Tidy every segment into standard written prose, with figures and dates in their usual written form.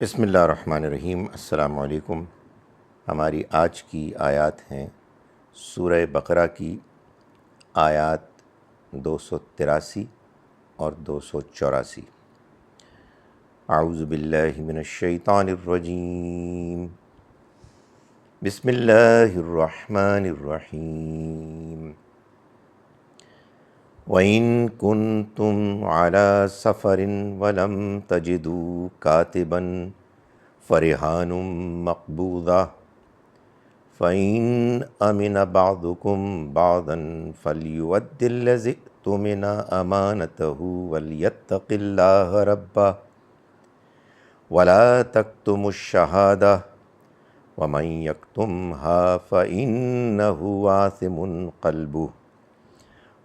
بسم اللہ الرحمن الرحیم۔ السلام علیکم۔ ہماری آج کی آیات ہیں سورہ بقرہ کی آیات 283 اور 284۔ اعوذ باللہ من الشیطان الرجیم، بسم اللہ الرحمن الرحیم۔ وَإِن كُنتُمْ عَلَى سَفَرٍ وَلَمْ تَجِدُوا كَاتِبًا فَرِهَانٌ مَّقْبُوضَةٌ فَإِنْ أَمِنَ بَعْضُكُمْ بَعْضًا فَلْيُؤَدِّ الَّذِي اؤْتُمِنَ أَمَانَتَهُ وَلْيَتَّقِ اللَّهَ رَبَّهُ وَلَا تَكْتُمُوا الشَّهَادَةَ وَمَن يَكْتُمْهَا فَإِنَّهُ آثِمٌ قَلْبُهُ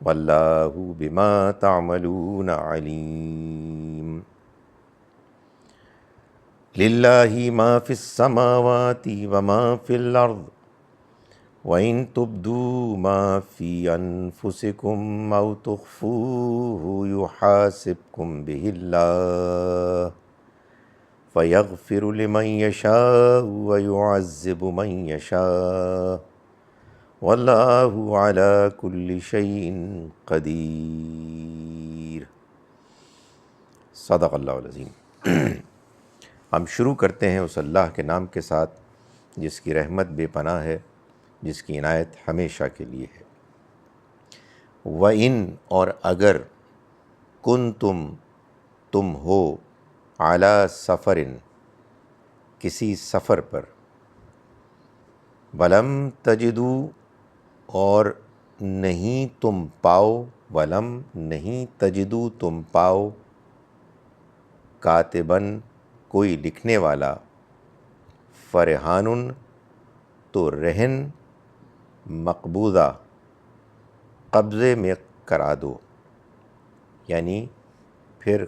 واللہ بما تعملون علیم۔ للہ ما فی السماوات وما فی الارض وَإِن تُبْدُوا مَا فِي أَنفُسِكُمْ أَوْ تُخْفُوهُ يُحَاسِبْكُم بِهِ اللَّهُ فَيَغْفِرُ لِمَن يَشَاءُ وَيُعَذِّبُ مَن يَشَاءُ واللہ علی کل شیء قدیر۔ صدق اللہ العظیم۔ ہم شروع کرتے ہیں اس اللہ کے نام کے ساتھ جس کی رحمت بے پناہ ہے، جس کی عنایت ہمیشہ کے لیے ہے۔ وَإِن اور اگر تم ہو علی سفر کسی سفر پر، ولم تجدوا اور نہیں تم پاؤ، ولم نہیں تجدو تم پاؤ، کاتباً کوئی لکھنے والا، فرحان تو رہن، مقبوضہ قبضے میں کرا دو، یعنی پھر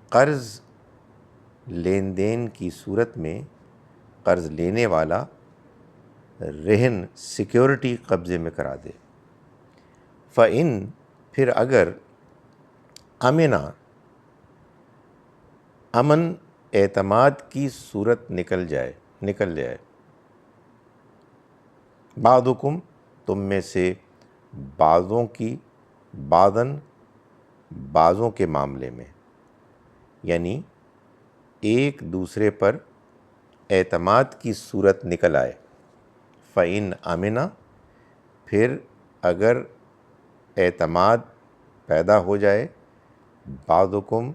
قرض لین دین کی صورت میں قرض لینے والا رہن سیکیورٹی قبضے میں کرا دے۔ فَإِن پھر اگر امن اعتماد کی صورت نکل جائے، بعضکم تم میں سے بعضوں کی، بعضوں کے معاملے میں، یعنی ایک دوسرے پر اعتماد کی صورت نکل آئے۔ فَإِنْ أَمِنَ پھر اگر اعتماد پیدا ہو جائے، بعضکم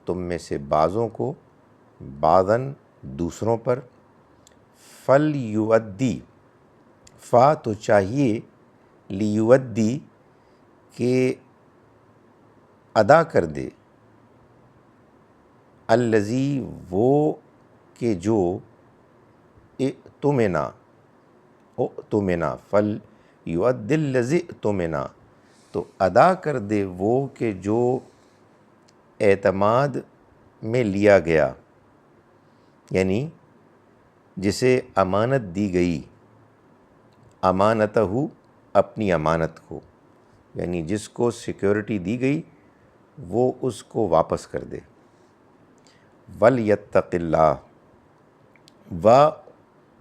تم میں سے بعضوں کو، بعضاً دوسروں پر، فَلْيُؤَدِّ فا تو چاہیے، لیؤدی کہ ادا کر دے، الذی وہ کہ جو، اؤتمنا فَلْيُؤَدِّ الَّذِي اؤْتُمِنَ تو ادا کر دے وہ کہ جو اعتماد میں لیا گیا، یعنی جسے امانت دی گئی، امانتہ اپنی امانت کو، یعنی جس کو سیکیورٹی دی گئی وہ اس کو واپس کر دے۔ وَلْيَتَّقِ اللَّهَ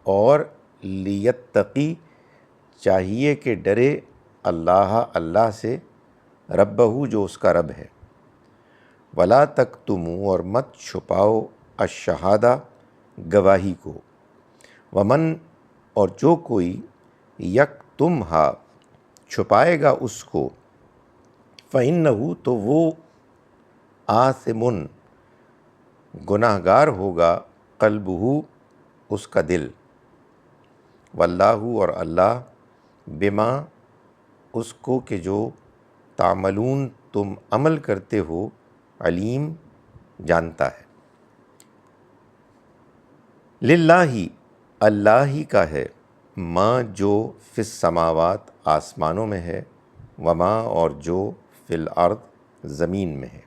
اور لیتقی چاہیے کہ ڈرے، اللہ سے، ربہ جو اس کا رب ہے۔ ولا تکتموا اور مت چھپاؤ، الشہادہ گواہی کو، ومن اور جو کوئی یکتمھا چھپائے گا اس کو، فإنہ تو وہ آثم گناہ گار ہوگا، قلبہ اس کا دل، واللہ اور اللہ، بما اس کو کہ جو تعملون تم عمل کرتے ہو، علیم جانتا ہے۔ للہ اللہ ہی کا ہے، ما جو فی السماوات آسمانوں میں ہے، وما اور جو فی الارض زمین میں ہے۔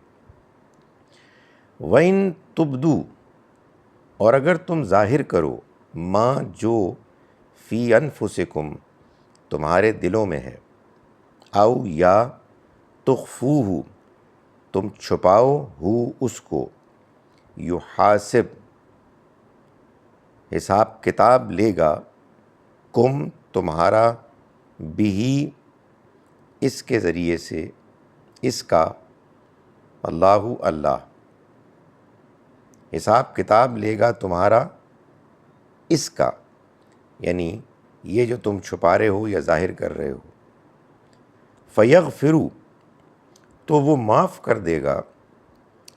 وَإِن تُبْدُوا اور اگر تم ظاہر کرو، ما جو فی انفسکم تمہارے دلوں میں ہے، او یا تخفوہ تم چھپاؤ، ہو اس کو، یحاسب حساب کتاب لے گا کم تمہارا بھی اس کے ذریعے سے، اس کا، اللہ اللہ، حساب کتاب لے گا تمہارا اس کا، یعنی یہ جو تم چھپا رہے ہو یا ظاہر کر رہے ہو. فیغفروا، تو وہ معاف کر دے گا،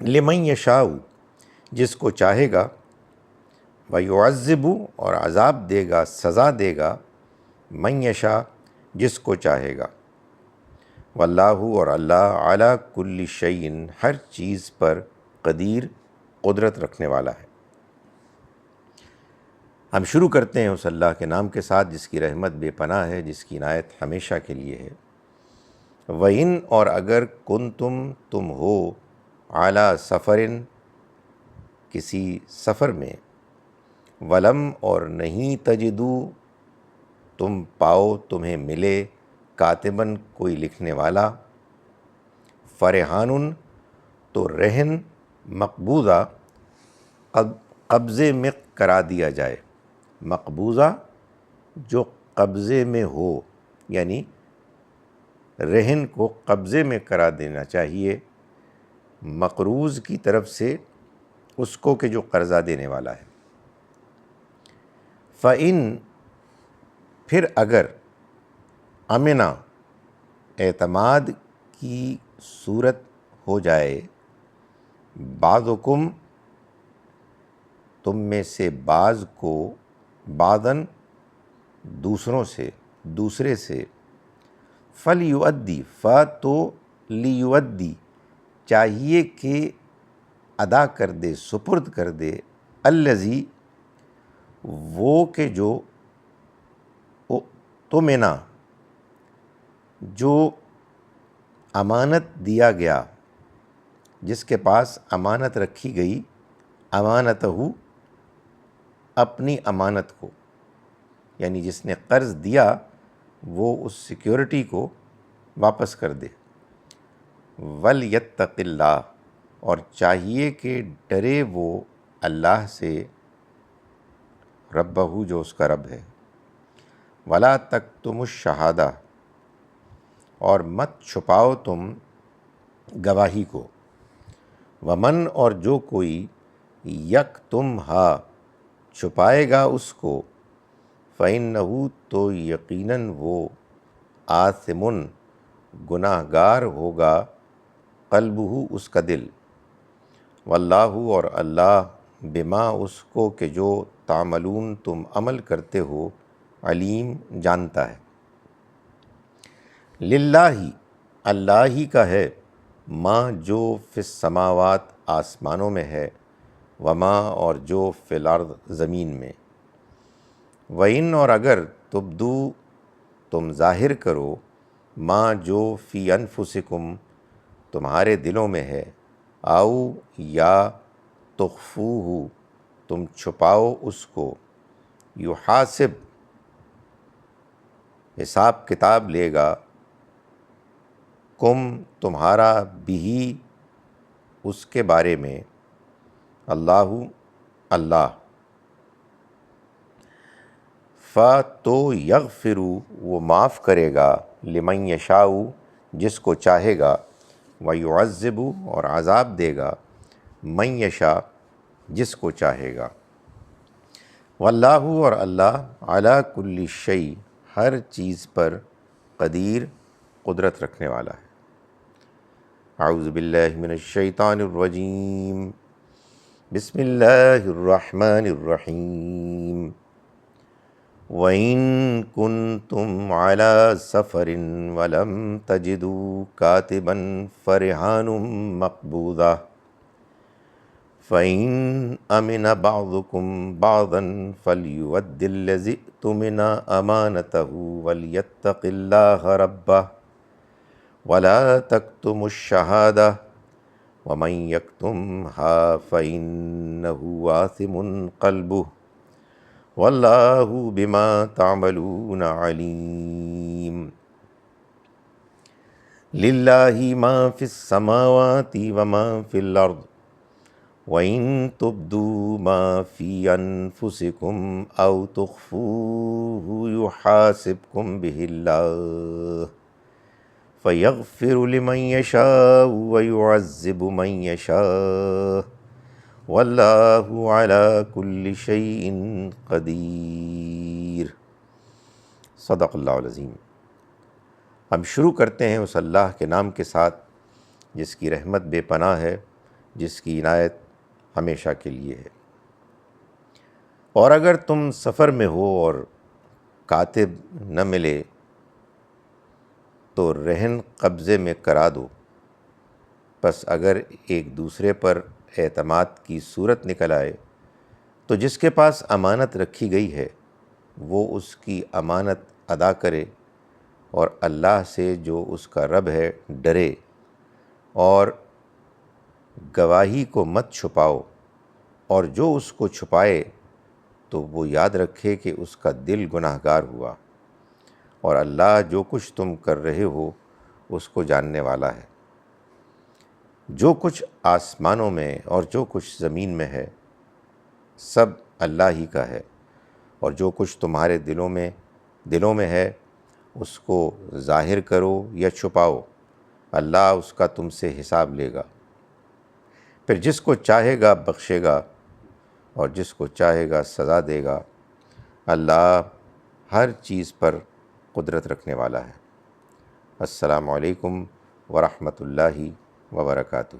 لمن یشاء، جس کو چاہے گا، ویعذب، اور عذاب دے گا، سزا دے گا، من یشاء، جس کو چاہے گا. واللہ، اور اللہ، علی کل شیء، ہر چیز پر، قدیر، قدرت رکھنے والا ہے. ہم شروع کرتے ہیں اس اللہ کے نام کے ساتھ جس کی رحمت بے پناہ ہے، جس کی عنایت ہمیشہ کے لیے ہے. وَإِنْ، اور اگر تم ہو، علی سفرٍ، کسی سفر میں، ولم، اور نہیں، تجدو، تم پاؤ، تمہیں ملے، کاتباً، کوئی لکھنے والا، فرحان، تو رہن، مقبوضہ، قبضے میں کرا دیا جائے. مقبوضہ، جو قبضے میں ہو، یعنی رہن کو قبضے میں کرا دینا چاہیے مقروض کی طرف سے اس کو کہ جو قرضہ دینے والا ہے. فَإِن، پھر اگر، امنا، اعتماد کی صورت ہو جائے، بعضکم، تم میں سے بعض کو، بعضاً، دوسرے سے، فلیؤدی، تو لیؤدی، چاہیے کہ ادا کر دے، سپرد کر دے، الذی، وہ کہ جو، تمنا، جو امانت دیا گیا، جس کے پاس امانت رکھی گئی، امانتہ، اپنی امانت کو، یعنی جس نے قرض دیا وہ اس سیکیورٹی کو واپس کر دے. وَلْيَتَّقِ اللَّهَ، اور چاہیے کہ ڈرے وہ اللہ سے، ربہ، جو اس کا رب ہے. وَلَا تَكْتُمُوا الشَّهَادَةَ، اور مت چھپاؤ تم گواہی کو. ومن، اور جو کوئی، یکتمھا، چھپائے گا اس کو، فإنہ، تو یقیناً وہ، آثم، گناہ گار ہوگا، قلبہ، اس کا دل. واللہ، اور اللہ، بما، اس کو کہ جو، تعملون، تم عمل کرتے ہو، علیم، جانتا ہے. للہ، اللہ ہی کا ہے، ما، جو، فی السماوات، آسمانوں میں ہے، وما، اور جو، فی الارض، زمین میں. وَإِنْ، اور اگر، تبدو، تم ظاہر کرو، ما، جو، فی انفسکم، تمہارے دلوں میں ہے، آؤ، یا، تخفوہ، تم چھپاؤ اس کو، یحاسب، حساب کتاب لے گا، کم، تمہارا، بھی، اس کے بارے میں، اللہ، اللہ. تو یغفر، وہ معاف کرے گا، لمن یشاء، جس کو چاہے گا، ویعذب، اور عذاب دے گا، من یشاء، جس کو چاہے گا. واللہ، اور اللہ، علی کل شیء، ہر چیز پر، قدیر، قدرت رکھنے والا ہے. اعوذ باللہ من الشیطان الرجیم، بسم اللہ الرحمن الرحیم. وَإِن كُنتُمْ عَلَى سَفَرٍ وَلَمْ تَجِدُوا كَاتِبًا فَرِهَانٌ مَّقْبُوضَةٌ. فَإِنْ أَمِنَ بَعْضُكُمْ بَعْضًا فَلْيُؤَدِّ الَّذِي اؤْتُمِنَ أَمَانَتَهُ وَلْيَتَّقِ اللَّهَ رَبَّهُ وَلَا تَكْتُمُوا الشَّهَادَةَ وَمَنْ يَكْتُمْهَا فَإِنَّهُ آثِمٌ قَلْبُهُ واللہ بما تعملون علیم. للہ ما فی السماوات وما فی الارض وَإِن تُبْدُوا مَا فِي أَنفُسِكُمْ أَوْ تُخْفُوهُ يُحَاسِبْكُم بِهِ اللَّهُ فَيَغْفِرُ لِمَن يَشَاءُ وَيُعَذِّبُ مَن يَشَاءُ وَاللَّهُ عَلَى كُلِّ شَيْءٍ قدیر۔ صدق اللہ العظیم۔ ہم شروع کرتے ہیں اس اللہ کے نام کے ساتھ جس کی رحمت بے پناہ ہے، جس کی عنایت ہمیشہ کے لیے ہے۔ اور اگر تم سفر میں ہو اور کاتب نہ ملے تو رہن قبضے میں کرا دو، پس اگر ایک دوسرے پر اعتماد کی صورت نکل آئے تو جس کے پاس امانت رکھی گئی ہے وہ اس کی امانت ادا کرے، اور اللہ سے جو اس کا رب ہے ڈرے، اور گواہی کو مت چھپاؤ، اور جو اس کو چھپائے تو وہ یاد رکھے کہ اس کا دل گناہ گار ہوا، اور اللہ جو کچھ تم کر رہے ہو اس کو جاننے والا ہے۔ جو کچھ آسمانوں میں اور جو کچھ زمین میں ہے سب اللہ ہی کا ہے، اور جو کچھ تمہارے دلوں میں ہے اس کو ظاہر کرو یا چھپاؤ، اللہ اس کا تم سے حساب لے گا۔ پھر جس کو چاہے گا بخشے گا اور جس کو چاہے گا سزا دے گا۔ اللہ ہر چیز پر قدرت رکھنے والا ہے۔ السلام علیکم ورحمۃ اللہ وبرکاتہ۔